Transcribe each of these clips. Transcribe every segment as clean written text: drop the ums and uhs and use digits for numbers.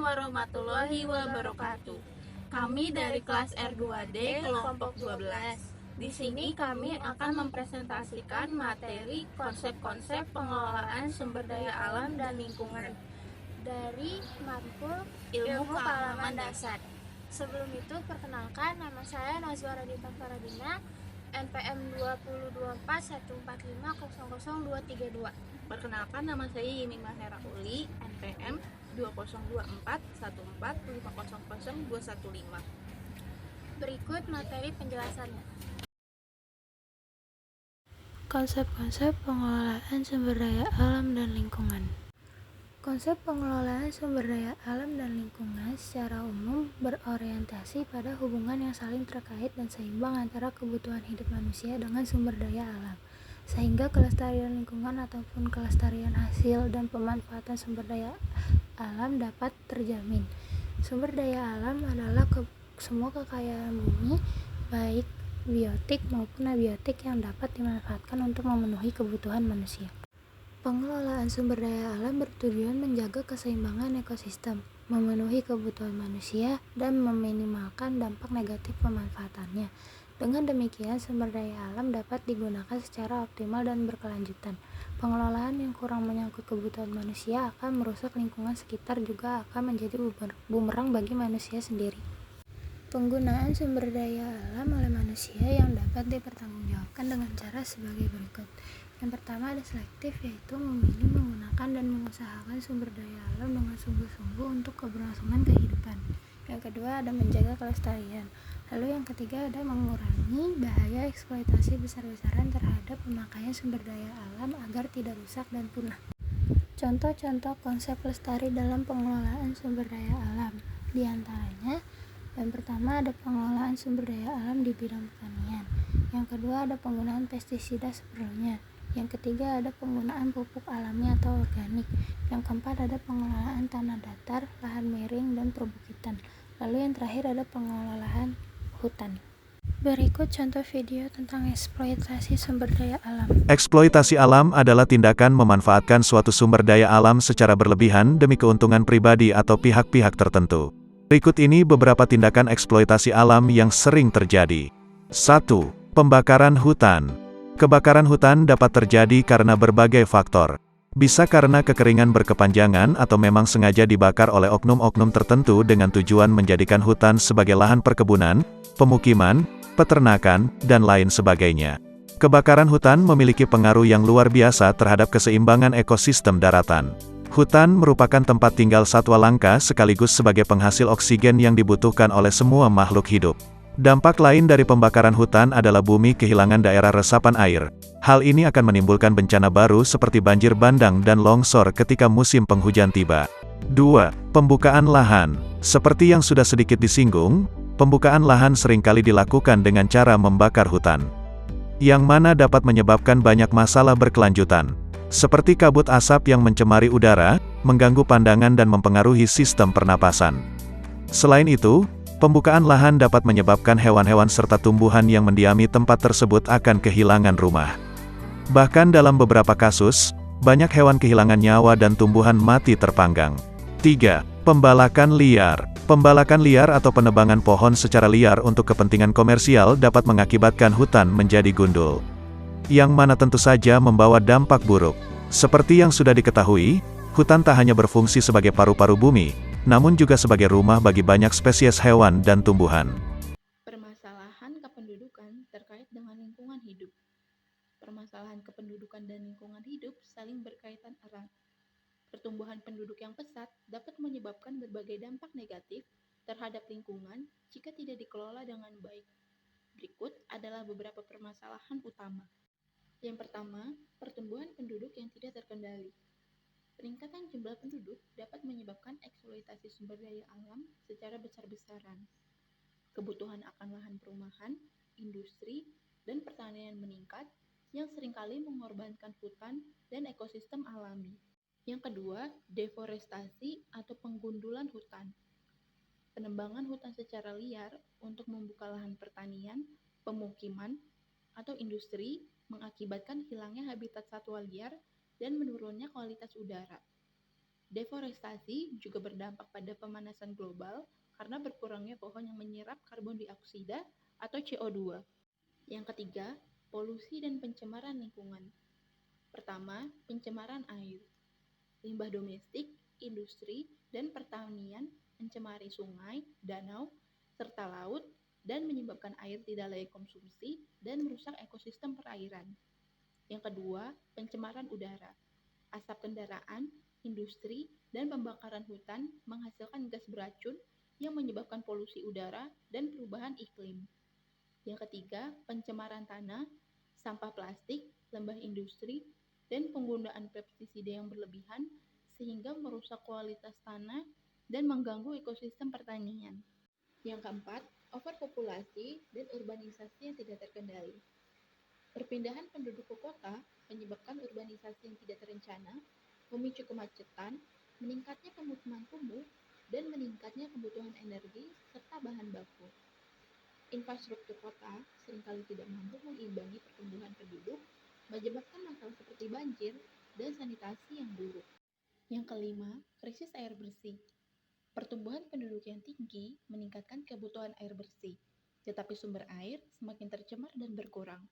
warahmatullahi wabarakatuh. Kami dari kelas R2D kelompok 12. Di sini kami akan mempresentasikan materi konsep-konsep pengelolaan sumber daya alam dan lingkungan dari matkul ilmu kealaman dasar. Sebelum itu, perkenalkan, nama saya Nazwara Dita Faradina, NPM 202414500232. Perkenalkan, nama saya Yimimah Hera Uli, NPM 202414500215. Berikut materi penjelasannya. Konsep-konsep pengelolaan sumber daya alam dan lingkungan. Konsep pengelolaan sumber daya alam dan lingkungan secara umum berorientasi pada hubungan yang saling terkait dan seimbang antara kebutuhan hidup manusia dengan sumber daya alam, sehingga kelestarian lingkungan ataupun kelestarian hasil dan pemanfaatan sumber daya alam dapat terjamin. Sumber daya alam adalah semua kekayaan bumi, baik biotik maupun abiotik yang dapat dimanfaatkan untuk memenuhi kebutuhan manusia. Pengelolaan sumber daya alam bertujuan menjaga keseimbangan ekosistem, memenuhi kebutuhan manusia, dan meminimalkan dampak negatif pemanfaatannya. Dengan demikian, sumber daya alam dapat digunakan secara optimal dan berkelanjutan. Pengelolaan yang kurang menyangkut kebutuhan manusia akan merusak lingkungan sekitar, juga akan menjadi bumerang bagi manusia sendiri. Penggunaan sumber daya alam oleh manusia yang dapat dipertanggungjawabkan dengan cara sebagai berikut. Yang pertama ada selektif, yaitu memilih, menggunakan, dan mengusahakan sumber daya alam dengan sungguh-sungguh untuk keberlangsungan kehidupan. Yang kedua ada menjaga kelestarian. Lalu yang ketiga ada mengurangi bahaya eksploitasi besar-besaran terhadap pemakaian sumber daya alam agar tidak rusak dan punah. Contoh-contoh konsep lestari dalam pengelolaan sumber daya alam. Di antaranya, yang pertama ada pengelolaan sumber daya alam di bidang pertanian. Yang kedua ada penggunaan pestisida seperlunya. Yang ketiga ada penggunaan pupuk alami atau organik. Yang keempat ada pengelolaan tanah datar, lahan miring, dan perbukitan. Lalu yang terakhir ada pengelolaan hutan. Berikut contoh video tentang eksploitasi sumber daya alam. Eksploitasi alam adalah tindakan memanfaatkan suatu sumber daya alam secara berlebihan demi keuntungan pribadi atau pihak-pihak tertentu. Berikut ini beberapa tindakan eksploitasi alam yang sering terjadi. 1. Pembakaran hutan. Kebakaran hutan dapat terjadi karena berbagai faktor. Bisa karena kekeringan berkepanjangan atau memang sengaja dibakar oleh oknum-oknum tertentu dengan tujuan menjadikan hutan sebagai lahan perkebunan, pemukiman, peternakan, dan lain sebagainya. Kebakaran hutan memiliki pengaruh yang luar biasa terhadap keseimbangan ekosistem daratan. Hutan merupakan tempat tinggal satwa langka sekaligus sebagai penghasil oksigen yang dibutuhkan oleh semua makhluk hidup. Dampak lain dari pembakaran hutan adalah bumi kehilangan daerah resapan air. Hal ini akan menimbulkan bencana baru seperti banjir bandang dan longsor ketika musim penghujan tiba. 2. Pembukaan lahan. Seperti yang sudah sedikit disinggung, pembukaan lahan seringkali dilakukan dengan cara membakar hutan, yang mana dapat menyebabkan banyak masalah berkelanjutan, seperti kabut asap yang mencemari udara, mengganggu pandangan dan mempengaruhi sistem pernapasan. Selain itu, pembukaan lahan dapat menyebabkan hewan-hewan serta tumbuhan yang mendiami tempat tersebut akan kehilangan rumah. Bahkan dalam beberapa kasus, banyak hewan kehilangan nyawa dan tumbuhan mati terpanggang. 3. Pembalakan liar. Pembalakan liar atau penebangan pohon secara liar untuk kepentingan komersial dapat mengakibatkan hutan menjadi gundul, yang mana tentu saja membawa dampak buruk. Seperti yang sudah diketahui, hutan tak hanya berfungsi sebagai paru-paru bumi, namun juga sebagai rumah bagi banyak spesies hewan dan tumbuhan. Permasalahan kependudukan terkait dengan lingkungan hidup. Permasalahan kependudukan dan lingkungan hidup saling berkaitan erat. Pertumbuhan penduduk yang pesat dapat menyebabkan berbagai dampak negatif terhadap lingkungan jika tidak dikelola dengan baik. Berikut adalah beberapa permasalahan utama. Yang pertama, pertumbuhan penduduk yang tidak terkendali. Peningkatan jumlah penduduk dapat menyebabkan eksploitasi sumber daya alam secara besar-besaran. Kebutuhan akan lahan perumahan, industri, dan pertanian meningkat yang seringkali mengorbankan hutan dan ekosistem alami. Yang kedua, deforestasi atau penggundulan hutan. Penebangan hutan secara liar untuk membuka lahan pertanian, pemukiman, atau industri mengakibatkan hilangnya habitat satwa liar dan menurunnya kualitas udara. Deforestasi juga berdampak pada pemanasan global karena berkurangnya pohon yang menyerap karbon dioksida atau CO2. Yang ketiga, polusi dan pencemaran lingkungan. Pertama, pencemaran air. Limbah domestik, industri, dan pertanian mencemari sungai, danau, serta laut dan menyebabkan air tidak layak konsumsi dan merusak ekosistem perairan. Yang kedua, pencemaran udara. Asap kendaraan, industri, dan pembakaran hutan menghasilkan gas beracun yang menyebabkan polusi udara dan perubahan iklim. Yang ketiga, pencemaran tanah, sampah plastik, limbah industri, dan penggunaan pestisida yang berlebihan sehingga merusak kualitas tanah dan mengganggu ekosistem pertanian. Yang keempat, overpopulasi dan urbanisasi yang tidak terkendali. Perpindahan penduduk ke kota menyebabkan urbanisasi yang tidak terencana, memicu kemacetan, meningkatnya pemukiman kumuh, dan meningkatnya kebutuhan energi serta bahan baku. Infrastruktur kota seringkali tidak mampu mengimbangi pertumbuhan penduduk, menyebabkan masalah seperti banjir dan sanitasi yang buruk. Yang kelima, krisis air bersih. Pertumbuhan penduduk yang tinggi meningkatkan kebutuhan air bersih, tetapi sumber air semakin tercemar dan berkurang.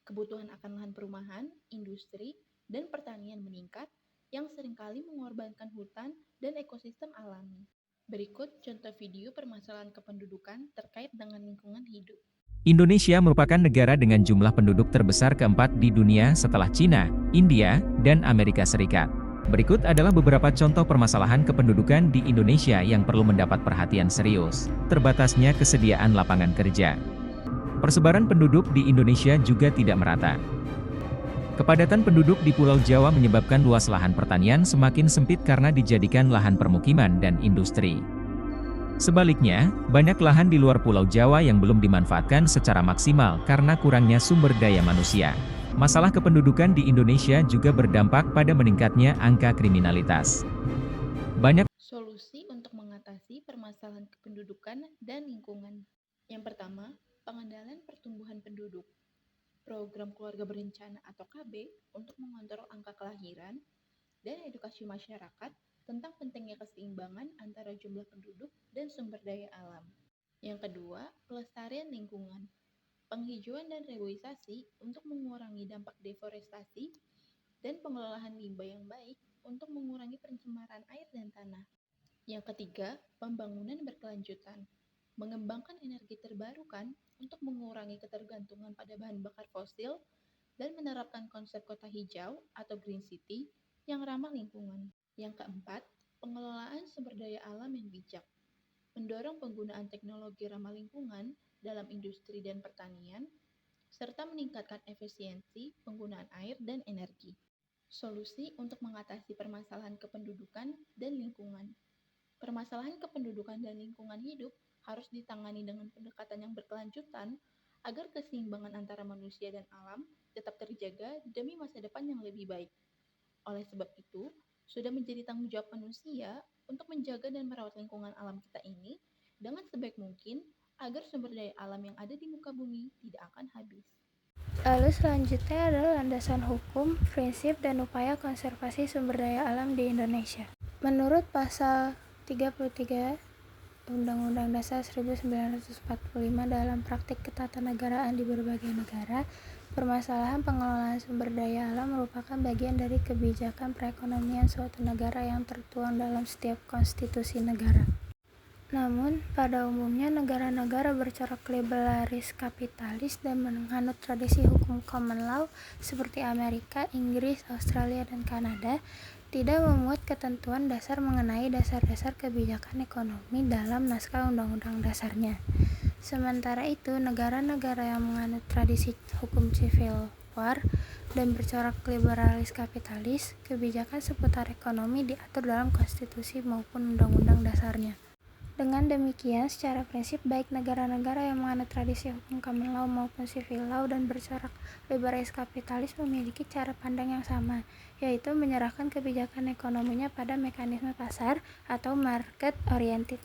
Kebutuhan akan lahan perumahan, industri, dan pertanian meningkat yang seringkali mengorbankan hutan dan ekosistem alami. Berikut contoh video permasalahan kependudukan terkait dengan lingkungan hidup. Indonesia merupakan negara dengan jumlah penduduk terbesar keempat di dunia setelah Cina, India, dan Amerika Serikat. Berikut adalah beberapa contoh permasalahan kependudukan di Indonesia yang perlu mendapat perhatian serius. Terbatasnya kesediaan lapangan kerja. Persebaran penduduk di Indonesia juga tidak merata. Kepadatan penduduk di Pulau Jawa menyebabkan luas lahan pertanian semakin sempit karena dijadikan lahan permukiman dan industri. Sebaliknya, banyak lahan di luar Pulau Jawa yang belum dimanfaatkan secara maksimal karena kurangnya sumber daya manusia. Masalah kependudukan di Indonesia juga berdampak pada meningkatnya angka kriminalitas. Banyak Solusi untuk mengatasi permasalahan kependudukan dan lingkungan. Yang pertama, pengendalian pertumbuhan penduduk. Program Keluarga Berencana atau KB untuk mengontrol angka kelahiran dan edukasi masyarakat tentang pentingnya keseimbangan antara jumlah penduduk dan sumber daya alam. Yang kedua, pelestarian lingkungan. Penghijauan dan reboisasi untuk mengurangi dampak deforestasi dan pengelolaan limbah yang baik untuk mengurangi pencemaran air dan tanah. Yang ketiga, pembangunan berkelanjutan. Mengembangkan energi terbarukan untuk mengurangi ketergantungan pada bahan bakar fosil dan menerapkan konsep kota hijau atau green city yang ramah lingkungan. Yang keempat, pengelolaan sumber daya alam yang bijak. Mendorong penggunaan teknologi ramah lingkungan dalam industri dan pertanian, serta meningkatkan efisiensi penggunaan air dan energi. Solusi untuk mengatasi permasalahan kependudukan dan lingkungan. Permasalahan kependudukan dan lingkungan hidup harus ditangani dengan pendekatan yang berkelanjutan agar keseimbangan antara manusia dan alam tetap terjaga demi masa depan yang lebih baik. Oleh sebab itu, sudah menjadi tanggung jawab manusia untuk menjaga dan merawat lingkungan alam kita ini dengan sebaik mungkin agar sumber daya alam yang ada di muka bumi tidak akan habis. Lalu selanjutnya adalah landasan hukum, prinsip, dan upaya konservasi sumber daya alam di Indonesia. Menurut pasal 33 Undang-Undang Dasar 1945 dalam praktik ketatanegaraan di berbagai negara, permasalahan pengelolaan sumber daya alam merupakan bagian dari kebijakan perekonomian suatu negara yang tertuang dalam setiap konstitusi negara. Namun, pada umumnya negara-negara bercorak liberalis kapitalis dan menganut tradisi hukum common law seperti Amerika, Inggris, Australia, dan Kanada tidak memuat ketentuan dasar mengenai dasar-dasar kebijakan ekonomi dalam naskah undang-undang dasarnya. Sementara itu, negara-negara yang menganut tradisi hukum civil war dan bercorak liberalis kapitalis, kebijakan seputar ekonomi diatur dalam konstitusi maupun undang-undang dasarnya. Dengan demikian, secara prinsip, baik negara-negara yang menganut tradisi hukum common law maupun civil law dan bercorak liberalis kapitalis memiliki cara pandang yang sama, yaitu menyerahkan kebijakan ekonominya pada mekanisme pasar atau market oriented.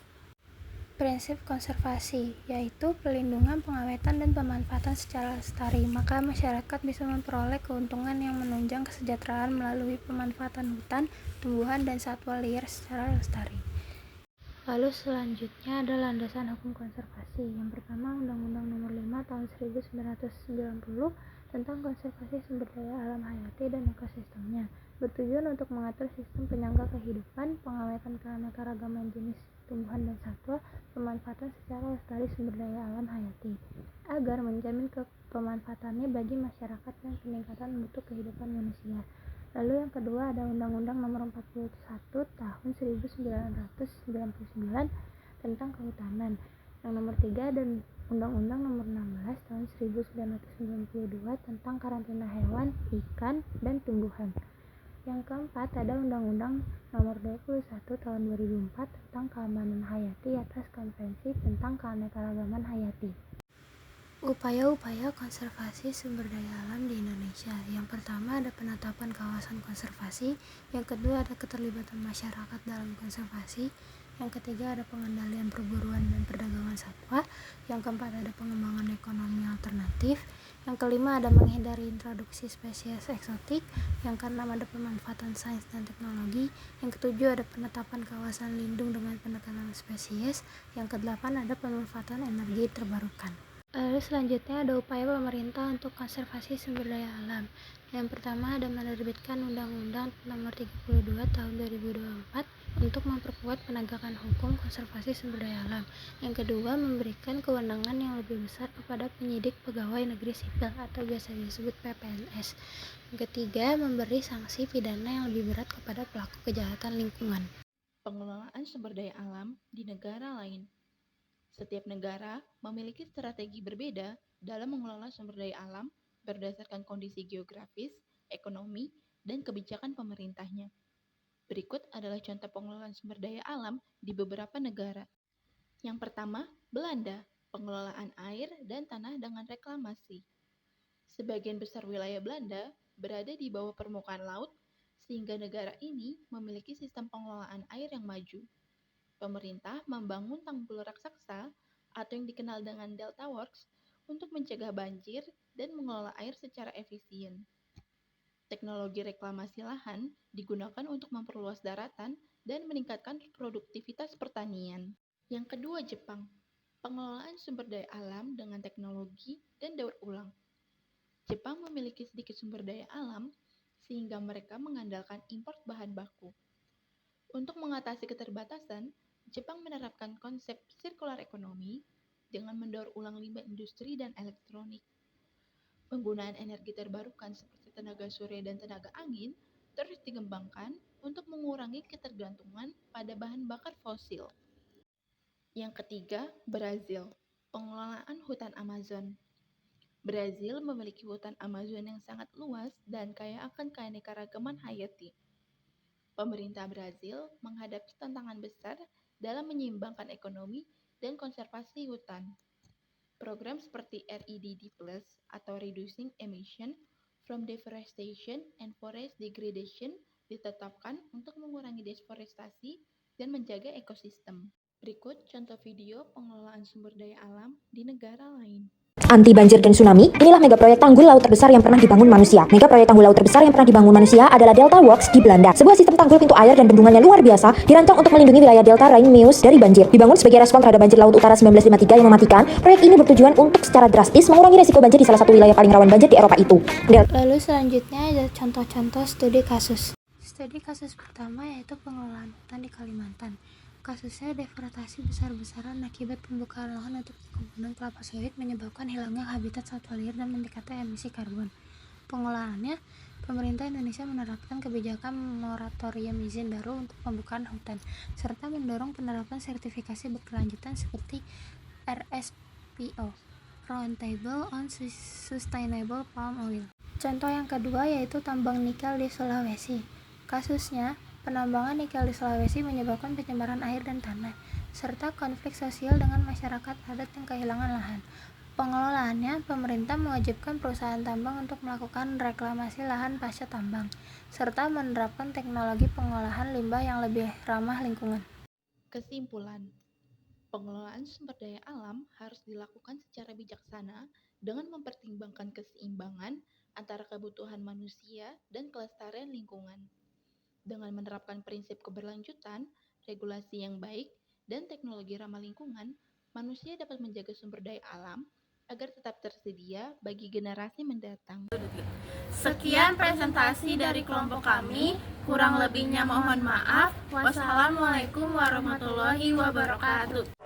prinsip konservasi, yaitu pelindungan, pengawetan, dan pemanfaatan secara lestari. Maka masyarakat bisa memperoleh keuntungan yang menunjang kesejahteraan melalui pemanfaatan hutan, tumbuhan, dan satwa liar secara lestari. Lalu selanjutnya ada landasan hukum konservasi. Yang pertama, Undang-Undang Nomor 5 Tahun 1990 tentang konservasi sumber daya alam hayati dan ekosistemnya, bertujuan untuk mengatur sistem penyangga kehidupan, pengawetan keanekaragaman jenis tumbuhan dan satwa, pemanfaatan secara lestari sumber daya alam hayati, agar menjamin pemanfaatannya bagi masyarakat dan peningkatan mutu kehidupan manusia. Lalu yang kedua ada Undang-Undang Nomor 41 Tahun 1999 tentang Kehutanan. Yang nomor 3 ada Undang-Undang Nomor 16 Tahun 1992 tentang Karantina Hewan, Ikan, dan Tumbuhan. Yang keempat ada Undang-Undang Nomor 21 Tahun 2004 tentang Keamanan Hayati atas Konvensi tentang Keanekaragaman Hayati. Upaya-upaya konservasi sumber daya alam di Indonesia. Yang pertama ada penetapan kawasan konservasi, yang kedua ada keterlibatan masyarakat dalam konservasi, yang ketiga ada pengendalian perburuan dan perdagangan satwa, yang keempat ada pengembangan ekonomi alternatif, yang kelima ada menghindari introduksi spesies eksotik, yang keenam ada pemanfaatan sains dan teknologi, yang ketujuh ada penetapan kawasan lindung dengan pendekatan spesies, yang kedelapan ada pemanfaatan energi terbarukan. Lalu selanjutnya ada upaya pemerintah untuk konservasi sumber daya alam. Yang pertama ada menerbitkan Undang-Undang Nomor 32 Tahun 2024 untuk memperkuat penegakan hukum konservasi sumber daya alam. Yang kedua memberikan kewenangan yang lebih besar kepada penyidik pegawai negeri sipil atau biasa disebut PPNS. Yang ketiga memberi sanksi pidana yang lebih berat kepada pelaku kejahatan lingkungan. Pengelolaan sumber daya alam di negara lain. Setiap negara memiliki strategi berbeda dalam mengelola sumber daya alam berdasarkan kondisi geografis, ekonomi, dan kebijakan pemerintahnya. Berikut adalah contoh pengelolaan sumber daya alam di beberapa negara. Yang pertama, Belanda, pengelolaan air dan tanah dengan reklamasi. Sebagian besar wilayah Belanda berada di bawah permukaan laut, sehingga negara ini memiliki sistem pengelolaan air yang maju. Pemerintah membangun tanggul raksasa atau yang dikenal dengan Delta Works untuk mencegah banjir dan mengelola air secara efisien. Teknologi reklamasi lahan digunakan untuk memperluas daratan dan meningkatkan produktivitas pertanian. Yang kedua, Jepang, pengelolaan sumber daya alam dengan teknologi dan daur ulang. Jepang memiliki sedikit sumber daya alam sehingga mereka mengandalkan impor bahan baku. Untuk mengatasi keterbatasan, Jepang menerapkan konsep sirkular ekonomi dengan mendaur ulang limbah industri dan elektronik. Penggunaan energi terbarukan seperti tenaga surya dan tenaga angin terus dikembangkan untuk mengurangi ketergantungan pada bahan bakar fosil. Yang ketiga, Brazil, pengelolaan hutan Amazon. Brazil memiliki hutan Amazon yang sangat luas dan kaya akan keanekaragaman hayati. Pemerintah Brazil menghadapi tantangan besar dalam menyeimbangkan ekonomi dan konservasi hutan. Program seperti REDD+ atau Reducing Emission from Deforestation and Forest Degradation ditetapkan untuk mengurangi deforestasi dan menjaga ekosistem. Berikut contoh video pengelolaan sumber daya alam di negara lain. Anti banjir dan tsunami, inilah mega proyek tanggul laut terbesar yang pernah dibangun manusia. Mega proyek tanggul laut terbesar yang pernah dibangun manusia adalah Delta Works di Belanda. Sebuah sistem tanggul pintu air dan bendungannya luar biasa, dirancang untuk melindungi wilayah Delta Rijn-Meuse dari banjir. Dibangun sebagai respon terhadap banjir laut utara 1953 yang mematikan, proyek ini bertujuan untuk secara drastis mengurangi resiko banjir di salah satu wilayah paling rawan banjir di Eropa itu. Lalu selanjutnya ada contoh-contoh studi kasus. Studi kasus pertama yaitu pengelolaan hutan di Kalimantan. Kasusnya deforestasi besar-besaran akibat pembukaan lahan untuk perkebunan kelapa sawit menyebabkan hilangnya habitat satwa liar dan meningkatnya emisi karbon. Pengelolaannya, pemerintah Indonesia menerapkan kebijakan moratorium izin baru untuk pembukaan hutan, serta mendorong penerapan sertifikasi berkelanjutan seperti RSPO, Roundtable on Sustainable Palm Oil. Contoh yang kedua yaitu tambang nikel di Sulawesi. Kasusnya, penambangan nikel di Sulawesi menyebabkan pencemaran air dan tanah, serta konflik sosial dengan masyarakat adat yang kehilangan lahan. Pengelolaannya, pemerintah mewajibkan perusahaan tambang untuk melakukan reklamasi lahan pasca tambang, serta menerapkan teknologi pengolahan limbah yang lebih ramah lingkungan. Kesimpulan, Pengelolaan sumber daya alam harus dilakukan secara bijaksana dengan mempertimbangkan keseimbangan antara kebutuhan manusia dan kelestarian lingkungan. Dengan menerapkan prinsip keberlanjutan, regulasi yang baik, dan teknologi ramah lingkungan, manusia dapat menjaga sumber daya alam agar tetap tersedia bagi generasi mendatang. Sekian presentasi dari kelompok kami, kurang lebihnya mohon maaf. Wassalamualaikum warahmatullahi wabarakatuh.